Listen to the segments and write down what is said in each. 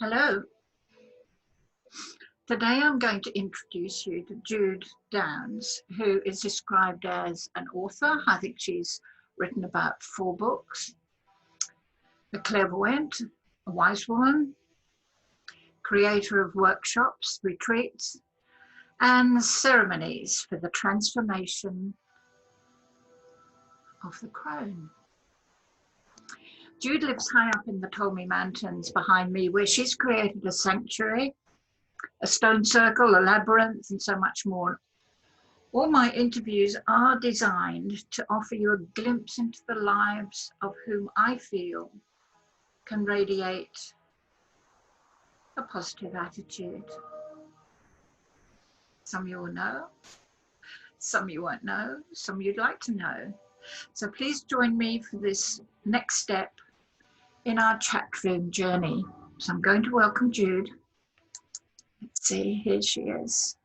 Hello. Today I'm going to introduce you to Jude Downes, who is described as an author. I think she's written about 4 books. A clairvoyant, a wise woman, creator of workshops, retreats, and ceremonies for the transformation of the crone. Jude lives high up in the Tolmi Mountains behind me, where she's created a sanctuary, a stone circle, a labyrinth, and so much more. All my interviews are designed to offer you a glimpse into the lives of whom I feel can radiate a positive attitude. Some you will know, some you won't know, some you'd like to know. So please join me for this next step in our chat room journey. So I'm going to welcome Jude. Let's see, here she is.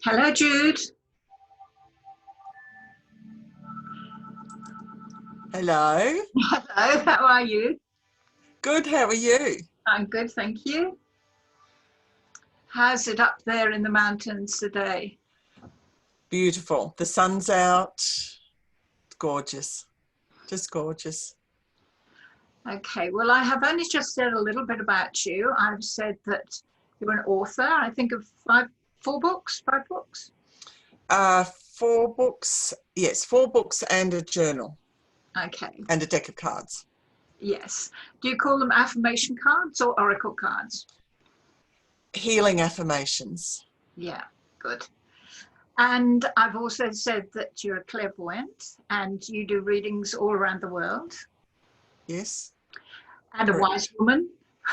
Hello, Jude. Hello. Hello, how are you? Good, how are you? I'm good, thank you. How's it up there in the mountains today? Beautiful. The sun's out. Gorgeous. Just gorgeous. Okay, well, I have only just said a little bit about you. I've said that you're an author, I think of 5 books. 4 books. Yes, 4 books and a journal. Okay. And a deck of cards. Yes. Do you call them affirmation cards or oracle cards? Healing affirmations. Yeah, good. And I've also said that you're a clairvoyant and you do readings all around the world. Yes. And a wise woman.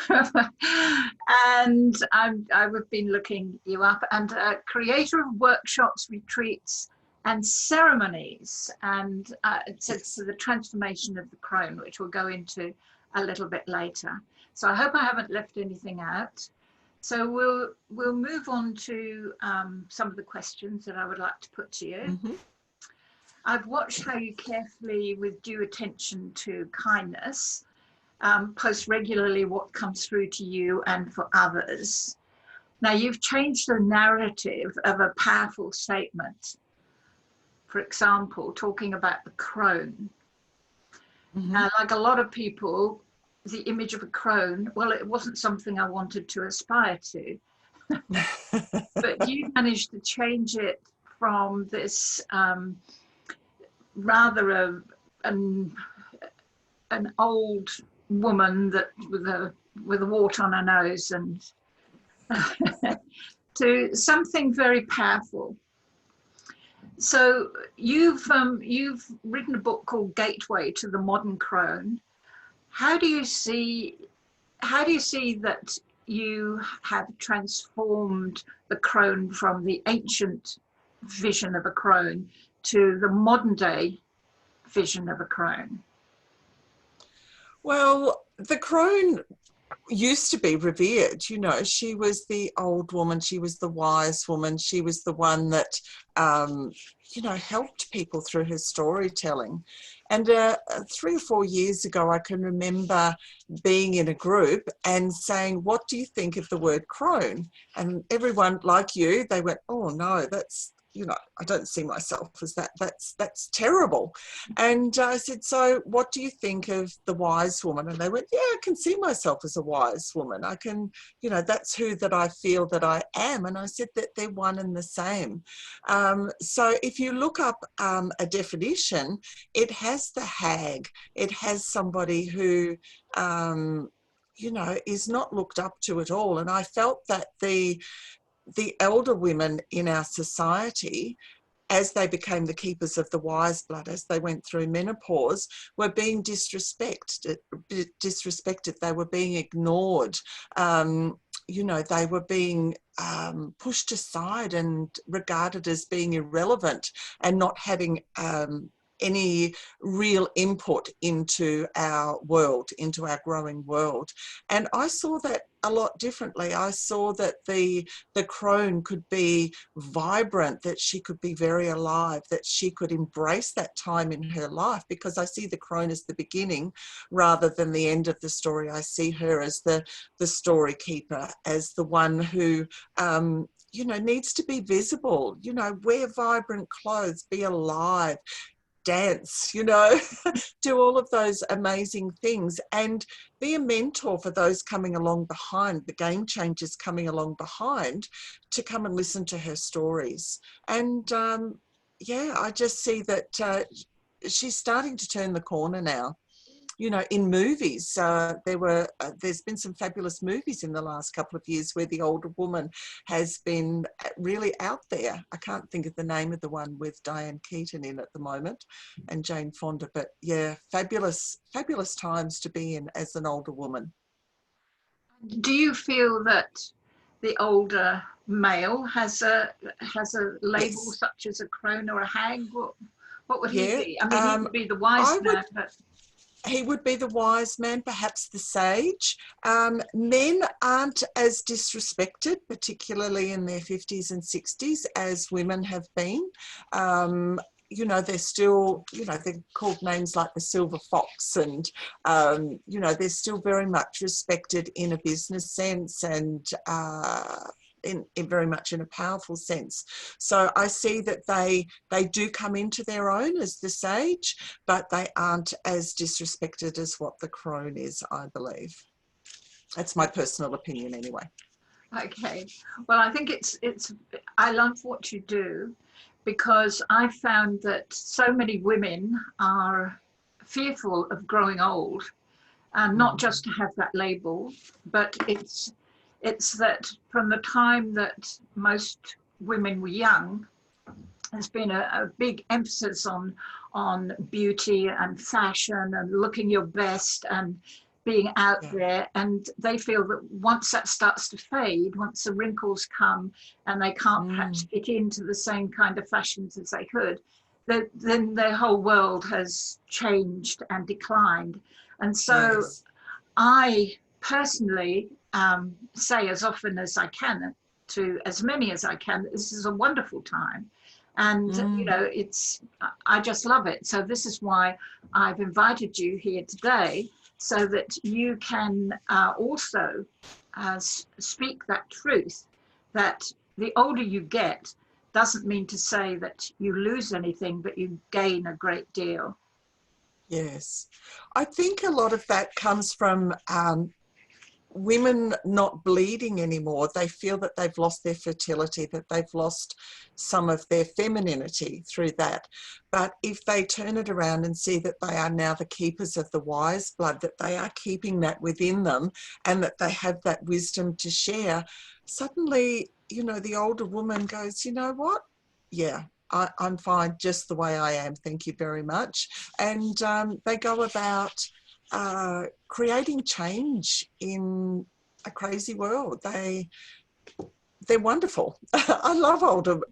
And I've been looking you up, and a creator of workshops, retreats, and ceremonies. And it says for the transformation of the crone, which we'll go into a little bit later. So I hope I haven't left anything out. So we'll move on to some of the questions that I would like to put to you. Mm-hmm. I've watched how you carefully, with due attention to kindness, post regularly what comes through to you and for others. Now, you've changed the narrative of a powerful statement. For example, talking about the crone. Mm-hmm. Now, like a lot of people, the image of a crone, well, it wasn't something I wanted to aspire to. But you managed to change it from this rather an old woman that with a wart on her nose and to something very powerful. So you've written a book called Gateway to the Modern Crone. How do you see that you have transformed the crone from the ancient vision of a crone to the modern day vision of a crone? Well, the crone used to be revered. You know, she was the old woman, she was the wise woman, she was the one that helped people through her storytelling. And 3 or 4 years ago, I can remember being in a group and saying, what do you think of the word crone? And everyone, like you, they went, oh no, that's, I don't see myself as that. That's terrible. And I said, so what do you think of the wise woman? And they went, yeah, I can see myself as a wise woman. I can, that's who that I feel that I am. And I said that they're one and the same. So if you look up a definition, it has the hag. It has somebody who, is not looked up to at all. And I felt that the elder women in our society, as they became the keepers of the wise blood, as they went through menopause, were being disrespected. They were being ignored. They were being pushed aside and regarded as being irrelevant and not having any real input into our world, into our growing world. And I saw that a lot differently. I saw that the crone could be vibrant, that she could be very alive, that she could embrace that time in her life, because I see the crone as the beginning rather than the end of the story. I see her as the story keeper, as the one who you know, needs to be visible, you know, wear vibrant clothes, be alive, dance, you know, do all of those amazing things, and be a mentor for those coming along behind, the game changers coming along behind, to come and listen to her stories. And yeah, I just see that she's starting to turn the corner now. You know, in movies, there's been some fabulous movies in the last couple of years where the older woman has been really out there. I can't think of the name of the one with Diane Keaton in at the moment and Jane Fonda, but yeah, fabulous times to be in as an older woman. Do you feel that the older male has a label Yes. such as a crone or a hag? What would he Yeah. be? I mean, he would be the wise man, but He would be the wise man, perhaps the sage. Men aren't as disrespected, particularly in their 50s and 60s, as women have been. You know, they're still, you know, they're called names like the silver fox, and, you know, they're still very much respected in a business sense, and in very much in a powerful sense. So I see that they do come into their own as the sage, but they aren't as disrespected as what the crone is, I believe. That's my personal opinion anyway. okay. Well, I think I love what you do, because I found that so many women are fearful of growing old, and not just to have that label, but it's that from the time that most women were young, there's been a big emphasis on beauty and fashion and looking your best and being out Yeah. there, and they feel that once that starts to fade, once the wrinkles come and they can't perhaps fit into the same kind of fashions as they could, then their whole world has changed and declined. And so Yes. I personally say as often as I can to as many as I can, this is a wonderful time. And, you know, I just love it. So this is why I've invited you here today, so that you can also speak that truth, that the older you get doesn't mean to say that you lose anything, but you gain a great deal. Yes. I think a lot of that comes from women not bleeding anymore. They feel that they've lost their fertility, that they've lost some of their femininity through that. But if they turn it around and see that they are now the keepers of the wise blood, that they are keeping that within them, and that they have that wisdom to share, suddenly, you know, the older woman goes, you know what? Yeah, I'm fine just the way I am. Thank you very much. And they go about creating change in a crazy world. They're wonderful. I love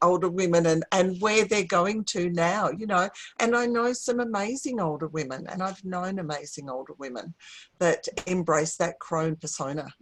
older women and where they're going to now, you know, and I know some amazing older women, and I've known amazing older women that embrace that crone persona.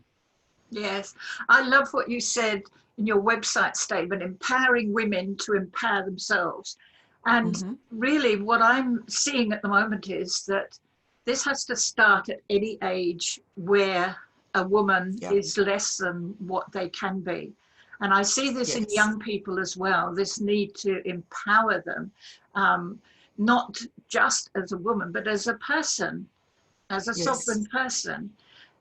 Yes, I love what you said in your website statement, empowering women to empower themselves. And really what I'm seeing at the moment is that this has to start at any age where a woman is less than what they can be. And I see this in young people as well, this need to empower them, not just as a woman, but as a person, as a sovereign person.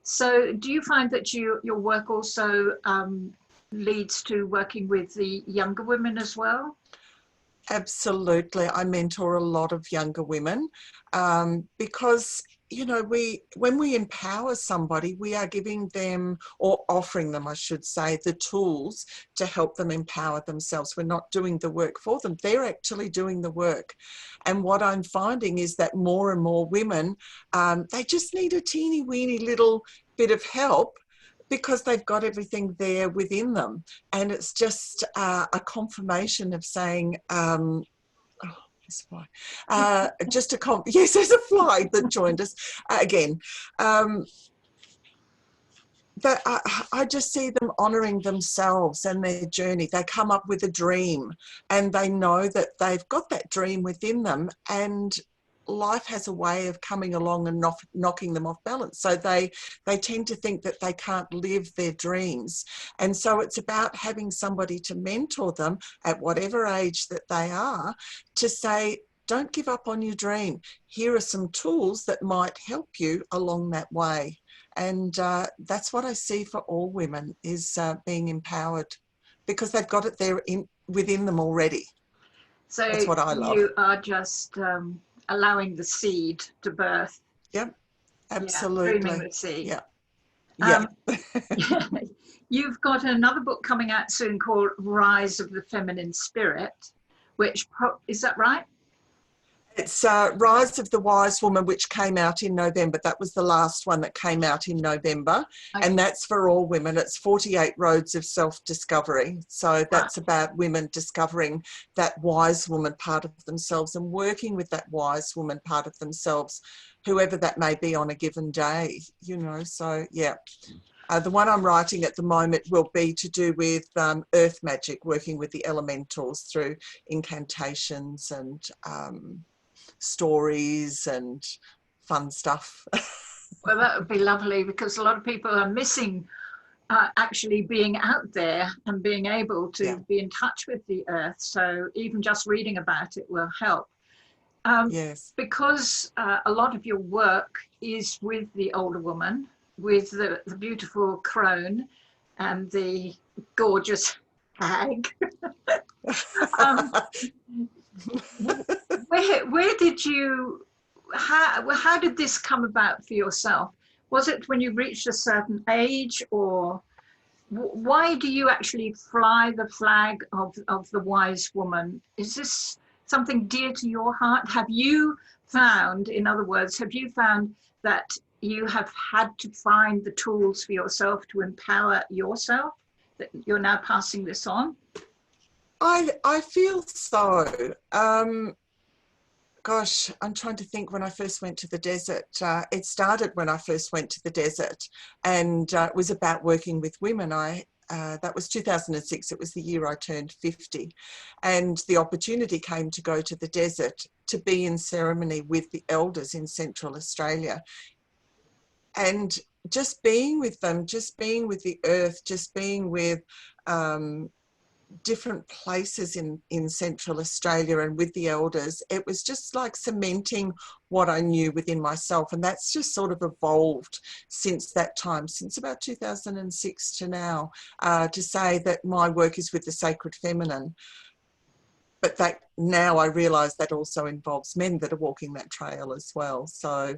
So do you find that your work also leads to working with the younger women as well? Absolutely. I mentor a lot of younger women because, you know, when we empower somebody, we are giving them, or offering them, I should say, the tools to help them empower themselves. We're not doing the work for them. They're actually doing the work. And what I'm finding is that more and more women, they just need a teeny weeny little bit of help, because they've got everything there within them. And it's just a confirmation of saying, There's a fly. Just a yes, there's a fly that joined us again. But I just see them honouring themselves and their journey. They come up with a dream and they know that they've got that dream within them, and life has a way of coming along and knocking them off balance. So they tend to think that they can't live their dreams. And so it's about having somebody to mentor them at whatever age that they are, to say, don't give up on your dream. Here are some tools that might help you along that way. And that's what I see for all women, is being empowered, because they've got it there within them already. So that's what I love. You are just allowing the seed to birth. Yep, absolutely. Yeah, dreaming the seed. Yeah. Yeah. You've got another book coming out soon called Rise of the Feminine Spirit, which, is that right? It's Rise of the Wise Woman, which came out in November. That was the last one that came out in November. Okay. And that's for all women. It's 48 Roads of Self-Discovery. So that's about women discovering that wise woman part of themselves and working with that wise woman part of themselves, whoever that may be on a given day, you know. So, yeah. The one I'm writing at the moment will be to do with earth magic, working with the elementals through incantations and stories and fun stuff. Well, that would be lovely, because a lot of people are missing actually being out there and being able to be in touch with the earth. So even just reading about it will help. Yes. Because a lot of your work is with the older woman, with the beautiful crone and the gorgeous hag. Where did you, how did this come about for yourself? Was it when you reached a certain age, or why do you actually fly the flag of the wise woman? Is this something dear to your heart? Have you found, in other words, have you found that you have had to find the tools for yourself to empower yourself, that you're now passing this on? I feel so. Gosh, I'm trying to think when I first went to the desert. It started when I first went to the desert, and it was about working with women. That was 2006. It was the year I turned 50. And the opportunity came to go to the desert to be in ceremony with the elders in Central Australia. And just being with them, just being with the earth, just being with different places in Central Australia and with the elders, it was just like cementing what I knew within myself. And that's just sort of evolved since that time, since about 2006 to now, to say that my work is with the sacred feminine. But that now I realise that also involves men that are walking that trail as well. So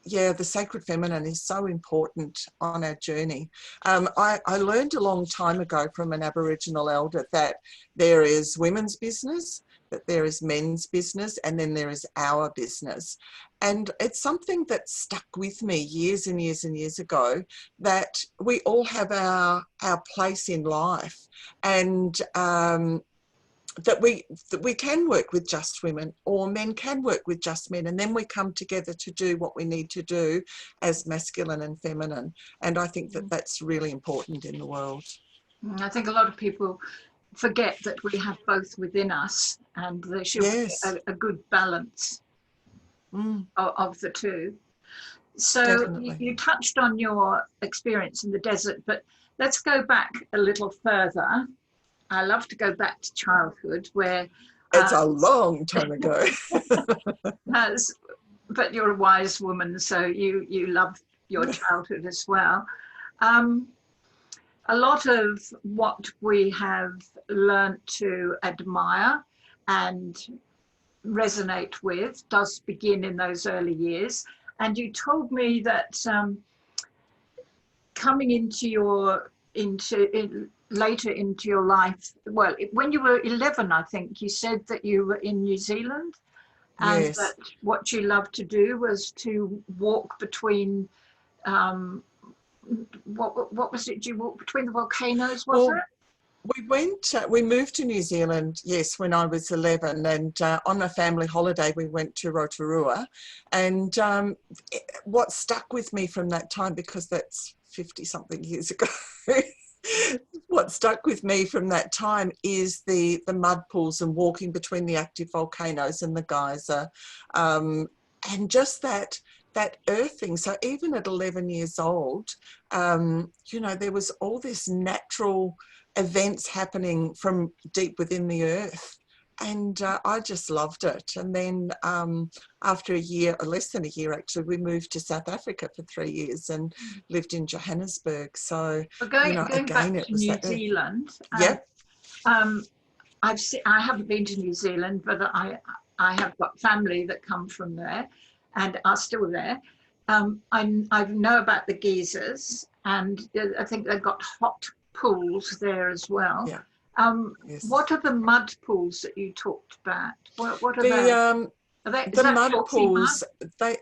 yeah, the sacred feminine is so important on our journey. I learned a long time ago from an Aboriginal elder that there is women's business, that there is men's business, and then there is our business. And it's something that stuck with me years and years and years ago, that we all have our place in life, and that we can work with just women, or men can work with just men, and then we come together to do what we need to do as masculine and feminine. And I think that that's really important in the world. I think a lot of people forget that we have both within us, and there should be a good balance of the two. So you touched on your experience in the desert, but let's go back a little further. I love to go back to childhood, where it's a long time ago. But you're a wise woman, so you love your childhood as well. A lot of what we have learned to admire and resonate with does begin in those early years. And you told me that coming into later into your life, well, when you were 11, I think you said that you were in New Zealand, and that what you loved to do was to walk between, what was it? You walked between the volcanoes, was it? We moved to New Zealand, yes, when I was 11, and on a family holiday we went to Rotorua, and what stuck with me from that time, because that's 50 something years ago, what stuck with me from that time is the mud pools and walking between the active volcanoes and the geyser, and just that earthing. So even at 11 years old, you know, there was all this natural events happening from deep within the earth, and I just loved it. And then after a year, or less than a year actually, we moved to South Africa for 3 years and lived in Johannesburg. So Well, you know, going again, back it to was New that earth. Zealand, Yep. I haven't been to New Zealand, but I have got family that come from there and are still there. I know about the geysers, and I think they've got hot pools there as well. Yeah. Yes. What are the mud pools that you talked about? What are they? Is The that mud healthy pools, mud?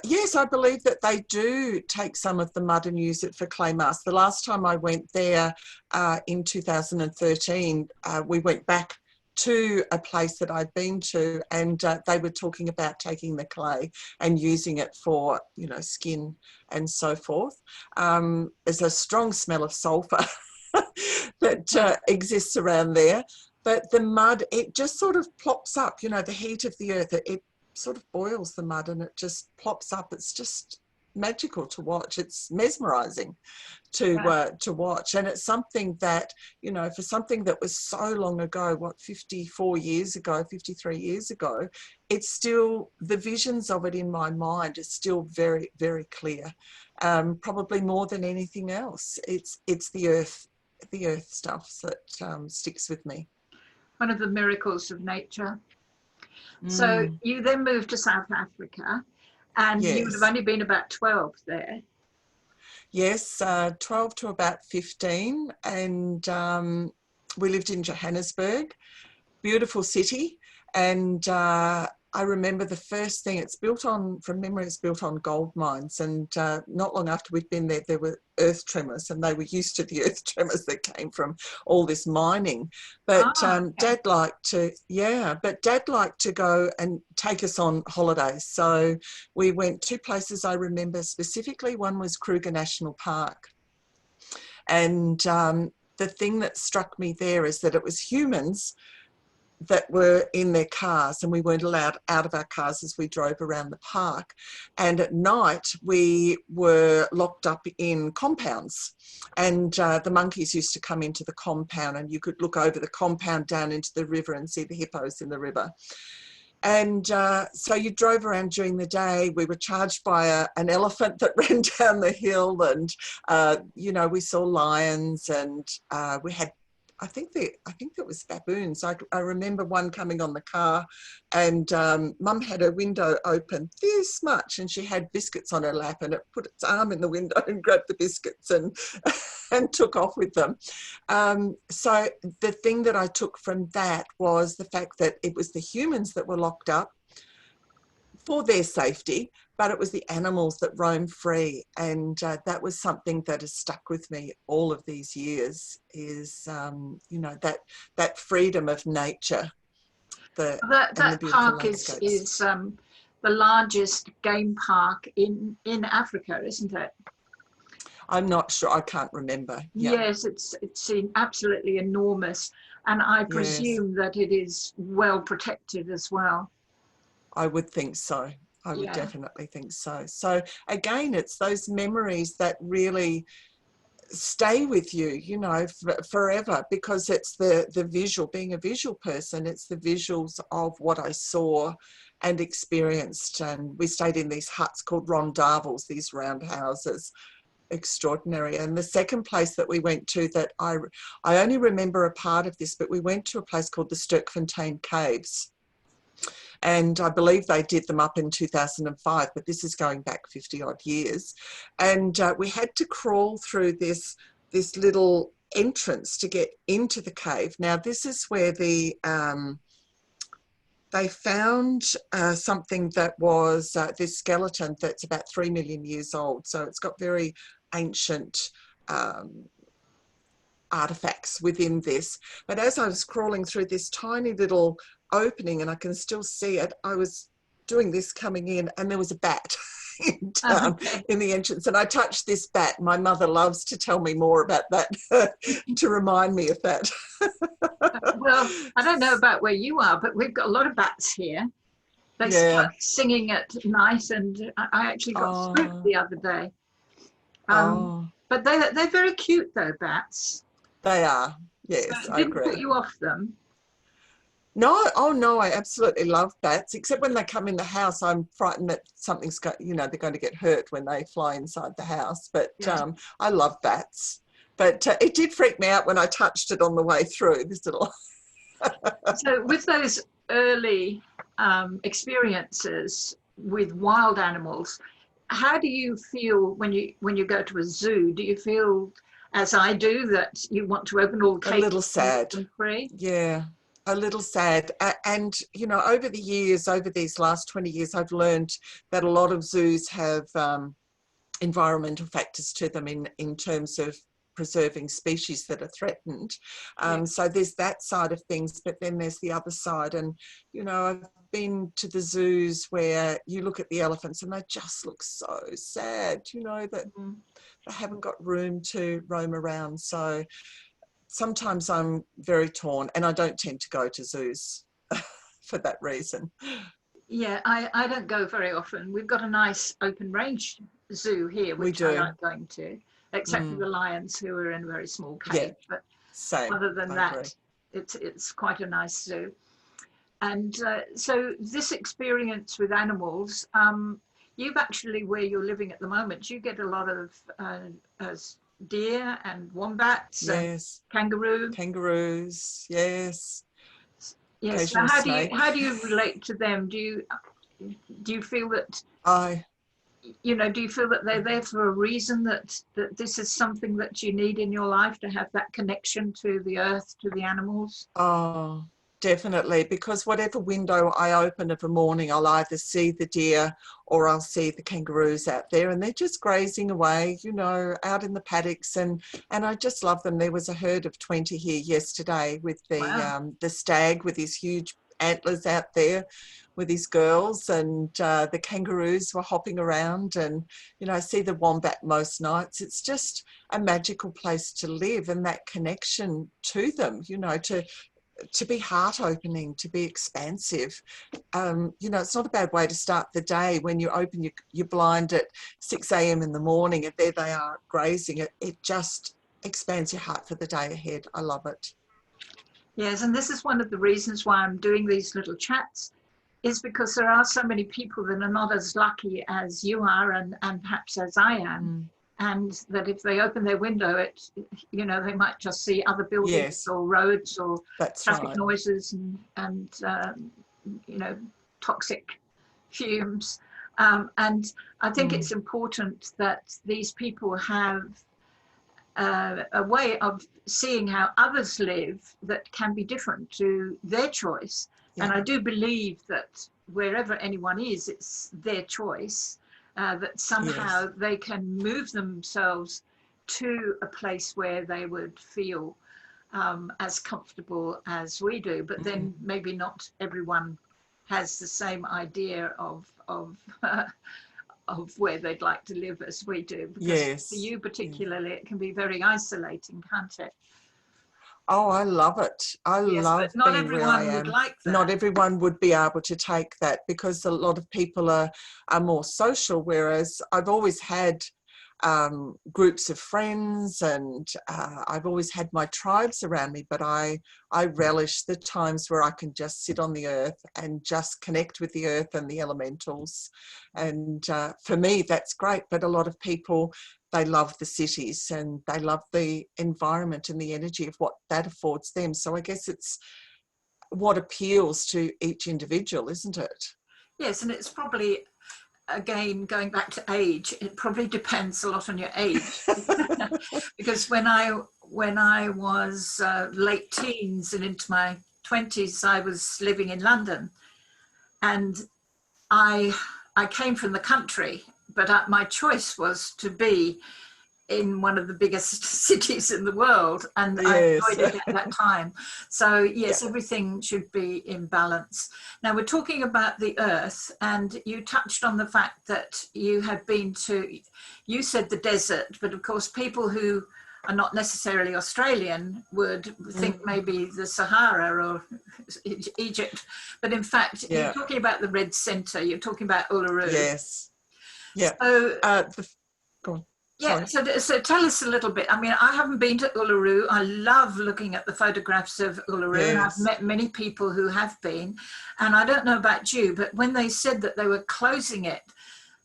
yes, I believe that they do take some of the mud and use it for clay masks. The last time I went there in 2013, we went back to a place that I'd been to, and they were talking about taking the clay and using it for, you know, skin and so forth. There's a strong smell of sulphur that exists around there. But the mud, it just sort of plops up, you know, the heat of the earth, it sort of boils the mud and it just plops up. It's just magical to watch. It's mesmerizing to watch. And it's something that, you know, for something that was so long ago, what, 54 years ago, 53 years ago, it's still, the visions of it in my mind is still very, very clear. Probably more than anything else. It's the earth stuff that sticks with me. One of the miracles of nature. So you then moved to South Africa, and you would have only been about 12 there. Yes, 12 to about 15, and we lived in Johannesburg, beautiful city, and I remember the first thing, it's built on, from memory, it's built on gold mines, and not long after we'd been there, there were earth tremors, and they were used to the earth tremors that came from all this mining. But Dad liked to go and take us on holidays. So we went 2 places I remember specifically. One was Kruger National Park. And the thing that struck me there is that it was humans that were in their cars, and we weren't allowed out of our cars as we drove around the park. And at night we were locked up in compounds, and the monkeys used to come into the compound, and you could look over the compound down into the river and see the hippos in the river. And so you drove around during the day. We were charged by an elephant that ran down the hill, and you know, we saw lions, and we had, I think it was baboons. I remember one coming on the car, and Mum had her window open this much, and she had biscuits on her lap, and it put its arm in the window and grabbed the biscuits and and took off with them. So the thing that I took from that was the fact that it was the humans that were locked up for their safety, but it was the animals that roam free. And that was something that has stuck with me all of these years, is, you know, that freedom of nature. That park is the largest game park in Africa, isn't it? I'm not sure. I can't remember. Yeah. Yes, it's absolutely enormous. And I presume that it is well protected as well. I would think so. I would definitely think so. So again, it's those memories that really stay with you, you know, forever, because it's the visual, being a visual person, it's the visuals of what I saw and experienced. And we stayed in these huts called rondavels, these round houses. Extraordinary. And the second place that we went to, that I only remember a part of this, but we went to a place called the Sturgeon Caves. And I believe they did them up in 2005, but this is going back 50 odd years. And we had to crawl through this little entrance to get into the cave. Now, this is where they found something that was this skeleton that's about 3 million years old. So it's got very ancient artifacts within this. But as I was crawling through this tiny little opening, and I can still see it, I was doing this coming in, and there was a bat in the entrance, and I touched this bat. My mother loves to tell me more about that to remind me of that. Well, I don't know about where you are, but we've got a lot of bats here. They start singing at night, and I actually got spooked the other day. But they're very cute though, bats. They are, yes, So I didn't agree. put you off them? No, oh no, I absolutely love bats, except when they come in the house, I'm frightened that something's got, you know, they're going to get hurt when they fly inside the house. But I love bats. But it did freak me out when I touched it on the way through, this little... So with those early experiences with wild animals, how do you feel when you go to a zoo? Do you feel, as I do, that you want to open all the cages? A little sad. And free? Yeah, a little sad. And, you know, over the years, over these last 20 years, I've learned that a lot of zoos have environmental factors to them in terms of preserving species that are threatened. So there's that side of things, but then there's the other side. And, you know, I've been to the zoos where you look at the elephants and they just look so sad, you know, that they haven't got room to roam around. So sometimes I'm very torn, and I don't tend to go to zoos for that reason. Yeah, I don't go very often. We've got a nice open range zoo here, which I like going to, except for the lions, who are in a very small cage. But same. Other than that, it's quite a nice zoo. And so this experience with animals, you've actually, where you're living at the moment, you get a lot of deer and wombats and kangaroos, yes. Yes. So how do you relate to them? Do you feel that do you feel that they're there for a reason, that this is something that you need in your life, to have that connection to the earth, to the animals? Oh, definitely, because whatever window I open of a morning, I'll either see the deer or I'll see the kangaroos out there, and they're just grazing away, you know, out in the paddocks, and I just love them. There was a herd of 20 here yesterday with the stag with his huge antlers out there with his girls, and the kangaroos were hopping around, and, you know, I see the wombat most nights. It's just a magical place to live, and that connection to them, you know, to be heart-opening, to be expansive. You know, it's not a bad way to start the day when you open your blind at 6 a.m. in the morning and there they are grazing. It just expands your heart for the day ahead. I love it. Yes, and this is one of the reasons why I'm doing these little chats, is because there are so many people that are not as lucky as you are, and perhaps as I am. And that if they open their window, you know, they might just see other buildings or roads or traffic noises and you know, toxic fumes. And I think it's important that these people have a way of seeing how others live that can be different to their choice. And I do believe that wherever anyone is, it's their choice. That somehow they can move themselves to a place where they would feel as comfortable as we do. But then maybe not everyone has the same idea of where they'd like to live as we do. Because for you particularly, it can be very isolating, can't it? Oh, I love it. I love not being where I am. Would like that. Not everyone would be able to take that, because a lot of people are more social, whereas I've always had groups of friends, and I've always had my tribes around me, but I relish the times where I can just sit on the earth and just connect with the earth and the elementals. And for me, that's great. But a lot of people, they love the cities and they love the environment and the energy of what that affords them. So I guess it's what appeals to each individual, isn't it? Yes, and it's probably, again, going back to age, it probably depends a lot on your age. Because when I was late teens and into my 20s, I was living in London, and I came from the country, but my choice was to be in one of the biggest cities in the world, and I Yes. enjoyed it at that time. So yes, Yeah. everything should be in balance. Now we're talking about the earth, and you touched on the fact that you had been to, you said the desert, but of course people who are not necessarily Australian would think maybe the Sahara or Egypt, but in fact you're talking about the Red Centre, you're talking about Uluru. Yes. Yeah. So Go on. yeah, so tell us a little bit. I mean, I haven't been to Uluru. I love looking at the photographs of Uluru, and I've met many people who have been. And I don't know about you, but when they said that they were closing it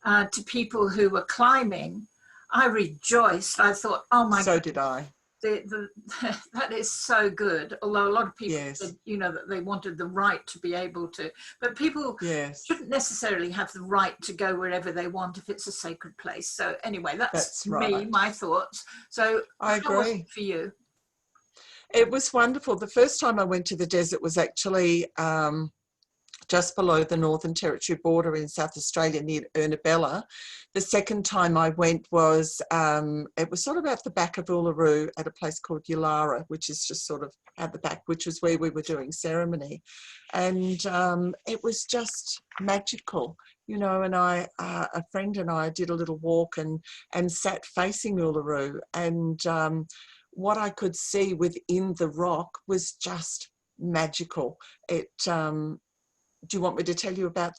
to people who were climbing, I rejoiced. I thought, oh my God. So did I. That is so good. Although a lot of people said, you know, that they wanted the right to be able to, but people shouldn't necessarily have the right to go wherever they want if it's a sacred place. So anyway, that's me, my thoughts. So I agree. How was it for you? It was wonderful. The first time I went to the desert was actually just below the Northern Territory border in South Australia near Ernabella. The second time I went was, it was sort of at the back of Uluru at a place called Yulara, which is just sort of at the back, which was where we were doing ceremony. And it was just magical, you know, and a friend and I did a little walk and sat facing Uluru, and what I could see within the rock was just magical. It, do you want me to tell you about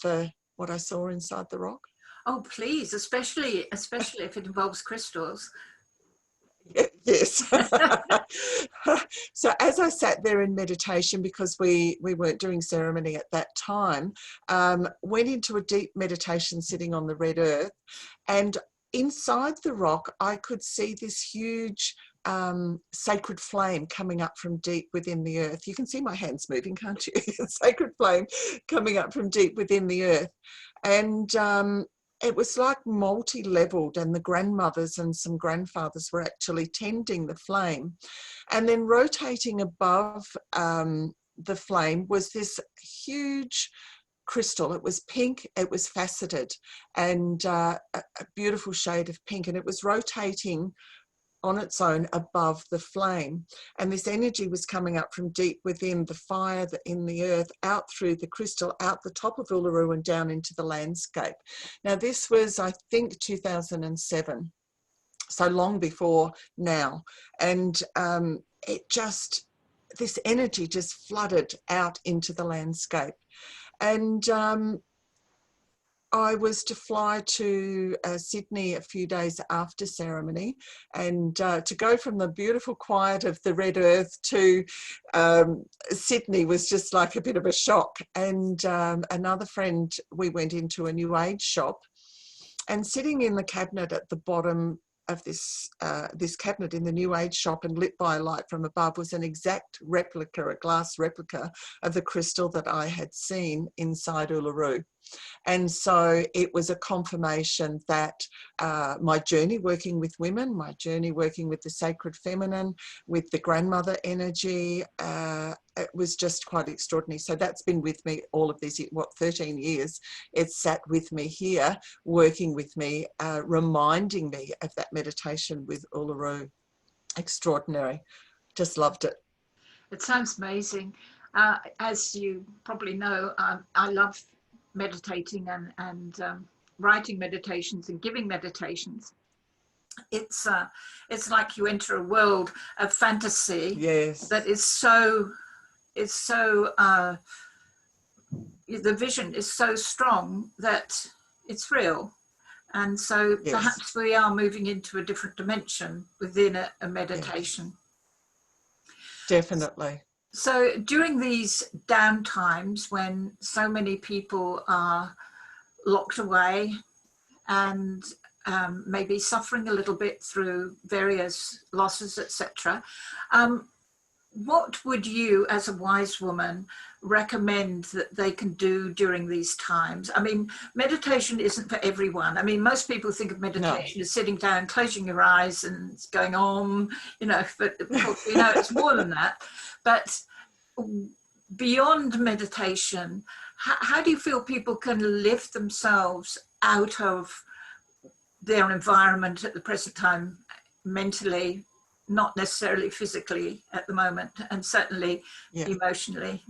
what I saw inside the rock? Oh, please, especially if it involves crystals. Yes. So as I sat there in meditation, because we weren't doing ceremony at that time, went into a deep meditation sitting on the red earth, and inside the rock I could see this huge sacred flame coming up from deep within the earth. You can see my hands moving, can't you? Sacred flame coming up from deep within the earth. And it was like multi-leveled, and the grandmothers and some grandfathers were actually tending the flame. And then rotating above the flame was this huge crystal. It was pink, it was faceted, and a beautiful shade of pink, and it was rotating on its own above the flame, and this energy was coming up from deep within the fire in the earth, out through the crystal, out the top of Uluru and down into the landscape. Now this was, I think, 2007, so long before now, and this energy just flooded out into the landscape. And I was to fly to Sydney a few days after ceremony, and to go from the beautiful quiet of the red earth to Sydney was just like a bit of a shock. And another friend, we went into a New Age shop, and sitting in the cabinet at the bottom of this cabinet in the New Age shop and lit by a light from above was an exact replica, a glass replica of the crystal that I had seen inside Uluru. And so it was a confirmation that my journey working with women, my journey working with the sacred feminine, with the grandmother energy, it was just quite extraordinary. So that's been with me all of these, 13 years. It's sat with me here, working with me, reminding me of that meditation with Uluru. Extraordinary. Just loved it. It sounds amazing. As you probably know, I love meditating and writing meditations and giving meditations. It's like you enter a world of fantasy that is so the vision is so strong that it's real. And so perhaps we are moving into a different dimension within a meditation. Definitely. So during these down times when so many people are locked away and maybe suffering a little bit through various losses, etc., what would you, as a wise woman, recommend that they can do during these times? I mean, meditation isn't for everyone. I mean, most people think of meditation as sitting down, closing your eyes and going on, you know, but of course, we know it's more than that. But beyond meditation, how do you feel people can lift themselves out of their environment at the present time mentally, not necessarily physically at the moment, and certainly Yeah. emotionally?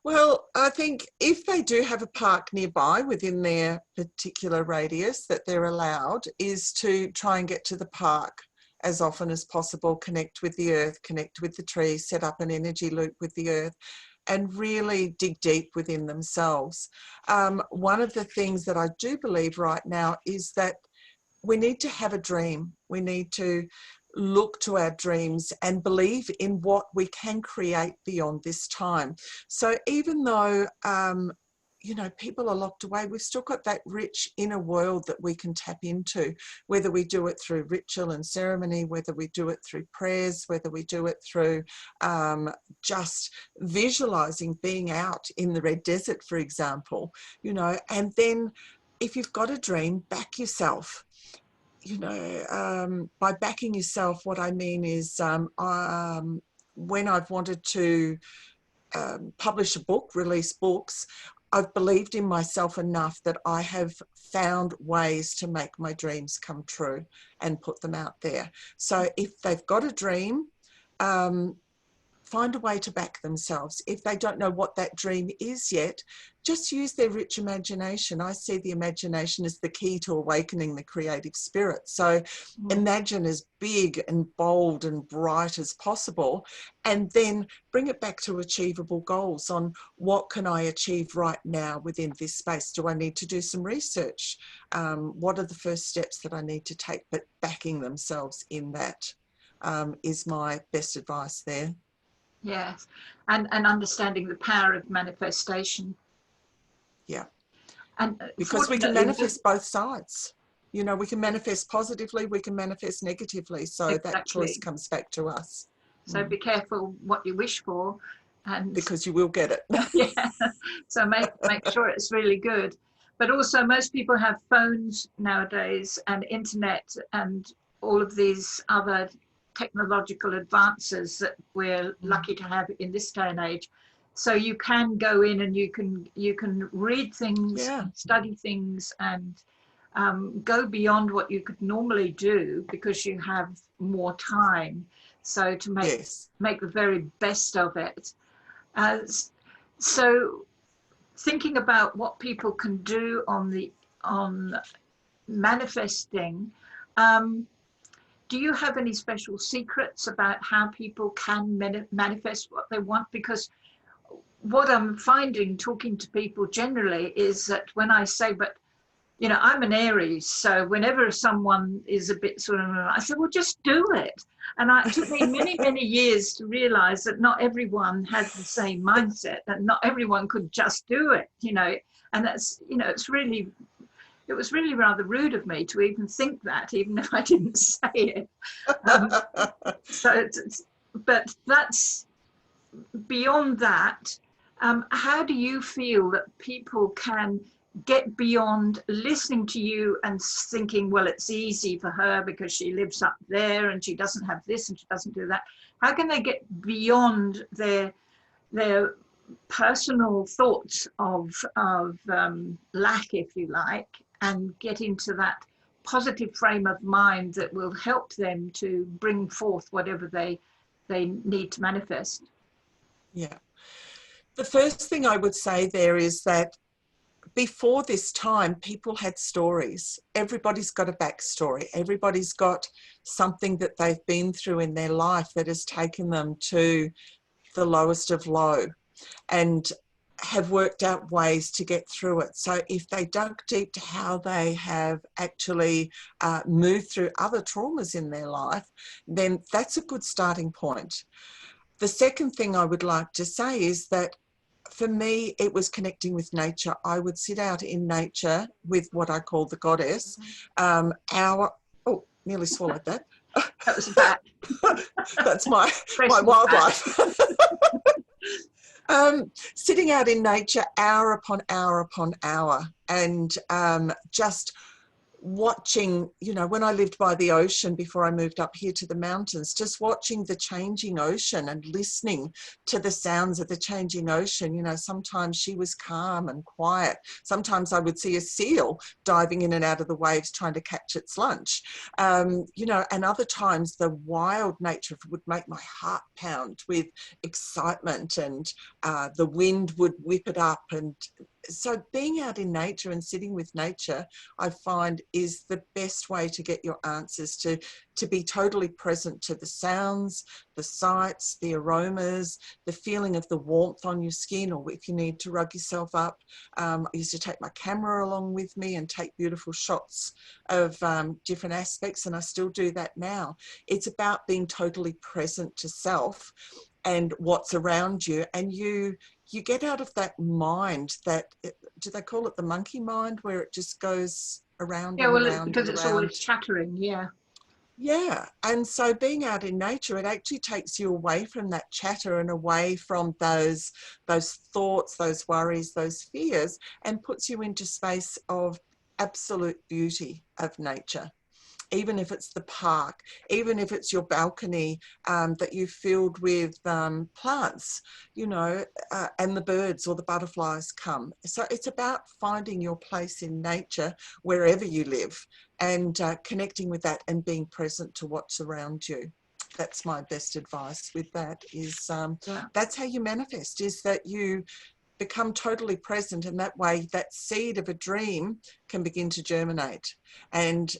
Well, I think if they do have a park nearby within their particular radius that they're allowed, is to try and get to the park as often as possible, connect with the earth, connect with the trees, set up an energy loop with the earth, and really dig deep within themselves. One of the things that I do believe right now is that we need to have a dream. We need to look to our dreams and believe in what we can create beyond this time. So even though, you know, people are locked away, we've still got that rich inner world that we can tap into, whether we do it through ritual and ceremony, whether we do it through prayers, whether we do it through just visualizing being out in the Red Desert, for example, you know. And then if you've got a dream, back yourself. You know, by backing yourself, what I mean is when I've wanted to publish a book, release books, I've believed in myself enough that I have found ways to make my dreams come true and put them out there. So if they've got a dream, find a way to back themselves. If they don't know what that dream is yet, just use their rich imagination. I see the imagination as the key to awakening the creative spirit. So imagine as big and bold and bright as possible, and then bring it back to achievable goals on what can I achieve right now within this space. Do I need to do some research? What are the first steps that I need to take? But backing themselves in that is my best advice there. Yes, and understanding the power of manifestation. Yeah, and because we can manifest both sides. You know, we can manifest positively, we can manifest negatively. So exactly. That choice comes back to us. So be careful what you wish for, and because you will get it. Yeah, so make sure it's really good. But also, most people have phones nowadays and internet and all of these other technological advances that we're lucky to have in this day and age. So you can go in and you can read things, study things, and go beyond what you could normally do because you have more time. So to make the very best of it. So thinking about what people can do on manifesting, do you have any special secrets about how people can manifest what they want? Because what I'm finding talking to people generally is that when I say, but you know, I'm an Aries, so whenever someone is a bit sort of, I said, well, just do it. And it took me many, many years to realize that not everyone had the same mindset, and not everyone could just do it, you know. And that's, you know, it was really rather rude of me to even think that, even if I didn't say it. But that's beyond that. How do you feel that people can get beyond listening to you and thinking, well, it's easy for her because she lives up there and she doesn't have this and she doesn't do that? How can they get beyond their personal thoughts of lack, if you like, and get into that positive frame of mind that will help them to bring forth whatever they need to manifest? Yeah. The first thing I would say there is that before this time, people had stories. Everybody's got a backstory. Everybody's got something that they've been through in their life that has taken them to the lowest of low and have worked out ways to get through it. So if they dug deep to how they have actually moved through other traumas in their life, then that's a good starting point. The second thing I would like to say is that for me, it was connecting with nature. I would sit out in nature with what I call the goddess. Oh, nearly swallowed that. That was a bat. That's my wildlife. Sitting out in nature hour upon hour upon hour and just watching, you know, when I lived by the ocean before I moved up here to the mountains, just watching the changing ocean and listening to the sounds of the changing ocean. You know, sometimes she was calm and quiet. Sometimes I would see a seal diving in and out of the waves trying to catch its lunch. You know, and other times the wild nature would make my heart pound with excitement, and the wind would whip it up. And so being out in nature and sitting with nature, I find, is the best way to get your answers, to be totally present to the sounds, the sights, the aromas, the feeling of the warmth on your skin, or if you need to rug yourself up. I used to take my camera along with me and take beautiful shots of different aspects, and I still do that now. It's about being totally present to self and what's around you, and you get out of that mind, that, do they call it the monkey mind, where it just goes around and around because and it's around. always chattering. Yeah, and so being out in nature, it actually takes you away from that chatter and away from those thoughts, those worries, those fears, and puts you into space of absolute beauty of nature. Even if it's the park, even if it's your balcony that you've filled with plants, you know, and the birds or the butterflies come. So it's about finding your place in nature wherever you live, and connecting with that and being present to what's around you. That's my best advice with that, is that's how you manifest, is that you become totally present, and that way that seed of a dream can begin to germinate, and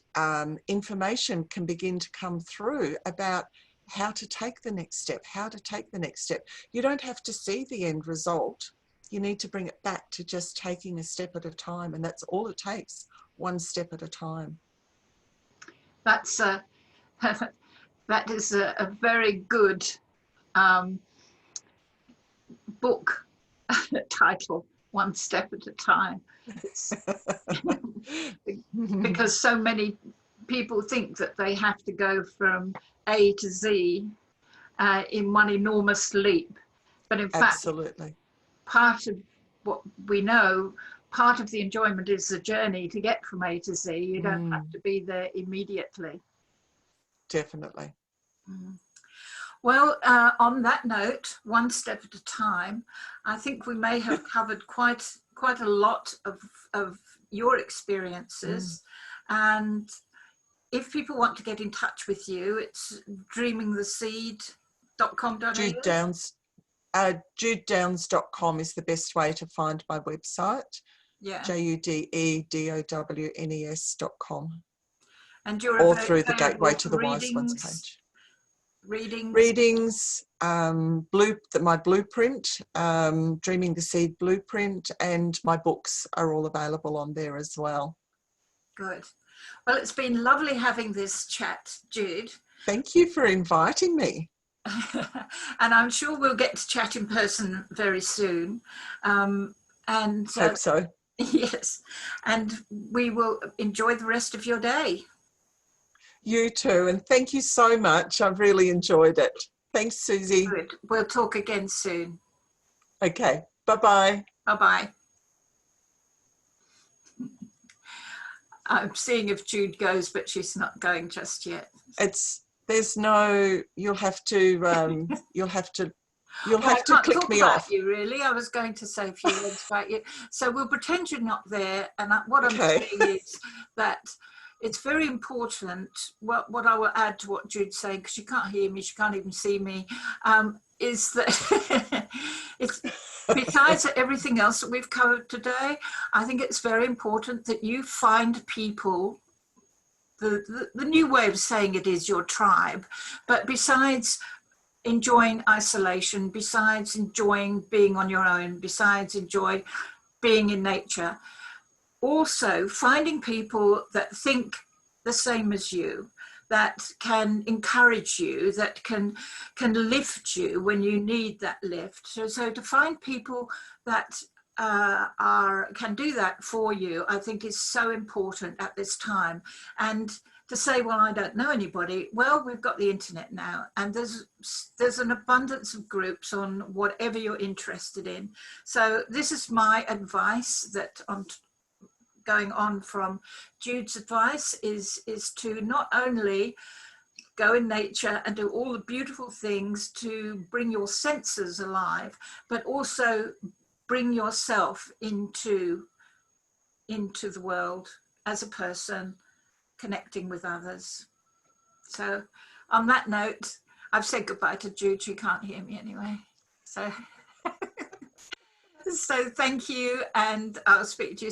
information can begin to come through about how to take the next step, You don't have to see the end result. You need to bring it back to just taking a step at a time, and that's all it takes, one step at a time. That's that is a very good book title, One Step at a Time. Because so many people think that they have to go from A to Z in one enormous leap. But in fact, part of what we know, part of the enjoyment is the journey to get from A to Z. You don't have to be there immediately. Definitely. Well, on that note, one step at a time, I think we may have covered quite a lot of your experiences. And if people want to get in touch with you, it's dreamingtheseed.com.au. Jude Downes, JUDEDOWNES.com is the best way to find my website. Yeah. JUDEDOWNES.com. And you're or through the Gateway to the Wise Ones page. Readings, my blueprint, Dreaming the Seed blueprint, and my books are all available on there as well. Good. Well, it's been lovely having this chat, Jude. Thank you for inviting me. And I'm sure we'll get to chat in person very soon. Hope so. Yes. And we will enjoy the rest of your day. You too, and thank you so much. I've really enjoyed it. Thanks, Suzy. Good. We'll talk again soon. Okay. Bye-bye. Bye-bye. I'm seeing if Jude goes, but she's not going just yet. You'll have to click me off. You really? I was going to say a few words about you. So we'll pretend you're not there. And what I'm saying is that it's very important. What I will add to what Jude's saying, because she can't hear me, she can't even see me, is that it's besides everything else that we've covered today, I think it's very important that you find people. The new way of saying it is your tribe, but besides enjoying isolation, besides enjoying being on your own, besides enjoying being in nature, also finding people that think the same as you, that can encourage you, that can lift you when you need that lift. So to find people that can do that for you, I think is so important at this time. And to say, well, I don't know anybody, well, we've got the internet now, and there's an abundance of groups on whatever you're interested in. So this is my advice, that going on from Jude's advice is to not only go in nature and do all the beautiful things to bring your senses alive, but also bring yourself into the world as a person, connecting with others. So on that note, I've said goodbye to Jude. She can't hear me anyway. So, so thank you, and I'll speak to you